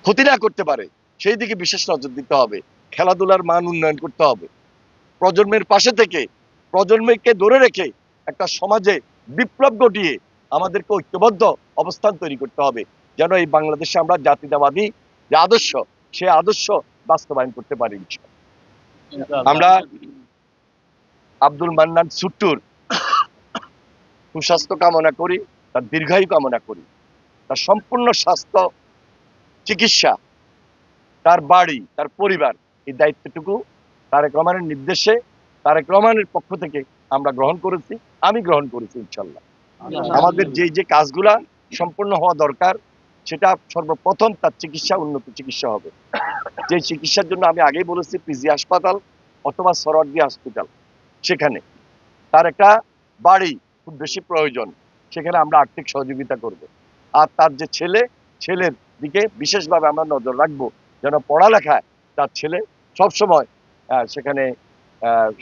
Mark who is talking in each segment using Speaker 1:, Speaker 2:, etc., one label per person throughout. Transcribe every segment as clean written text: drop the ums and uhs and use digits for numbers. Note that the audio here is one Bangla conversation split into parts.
Speaker 1: ক্ষতি না করতে পারে সেই দিকে বিশেষ নজর দিতে হবে। খেলাধুলার মান উন্নয়ন করতে হবে। প্রজন্মের পাশে থেকে প্রজন্মকে ধরে রেখে একটা সমাজে বিপ্লব ঘটিয়ে আমাদেরকে ঐক্যবদ্ধ অবস্থান তৈরি করতে হবে, যেন এই বাংলাদেশে আমরা জাতীয়তাবাদী যে আদর্শ সে আদর্শ বাস্তবায়ন করতে পারি। আমরা আব্দুল মান্নান সুট্টুর সুস্বাস্থ্য কামনা করি, তার দীর্ঘায়ু কামনা করি, তার সম্পূর্ণ স্বাস্থ্য, চিকিৎসা, তার বাড়ি, তার পরিবার, এই দায়িত্বটুকু তারেক রহমানের নির্দেশে তারেক রহমানের পক্ষ থেকে আমরা গ্রহণ করেছি, আমি গ্রহণ করেছি ইনশাল্লাহ। আমাদের যে কাজগুলা সম্পূর্ণ হওয়া দরকার সেটা সর্বপ্রথম তার চিকিৎসা, উন্নত চিকিৎসা হবে। যে চিকিৎসার জন্য আমি আগেই বলেছি পিজি হাসপাতাল অথবা সরওয়ার্দী হসপিটাল, সেখানে তার একটা বাড়ি খুব বেশি প্রয়োজন, সেখানে আমরা আর্থিক সহযোগিতা করব। আর তার যে ছেলের দিকে বিশেষভাবে আমরা নজর রাখবো, যেন পড়ালেখায় তার ছেলে সবসময় সেখানে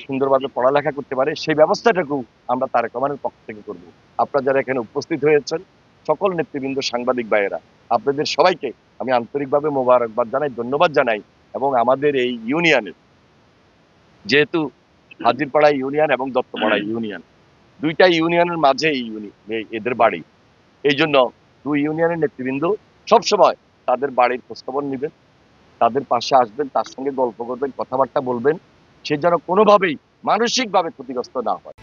Speaker 1: সুন্দরভাবে পড়ালেখা করতে পারে, সেই ব্যবস্থাটাকেও আমরা তারেক রহমানের পক্ষ থেকে করব। আপনারা যারা এখানে উপস্থিত হয়েছেন সকল নেতৃবৃন্দ, সাংবাদিক ভাইয়েরা, আপনাদের সবাইকে আমি আন্তরিকভাবে মোবারকবাদ জানাই, ধন্যবাদ জানাই। এবং আমাদের এই ইউনিয়নের, যেহেতু হাজিরপাড়া ইউনিয়ন এবং দত্তপাড়া ইউনিয়ন, দুইটা ইউনিয়নের মাঝে এদের বাড়ি, এই জন্য দুই ইউনিয়নের নেতৃবৃন্দ সবসময় তাদের বাড়ির খোঁজখবর নেবেন, তাদের পাশে আসবেন, তার সঙ্গে গল্প করবেন, কথাবার্তা বলবেন, সে যেন কোনোভাবেই মানসিকভাবে ক্ষতিগ্রস্ত না হয়।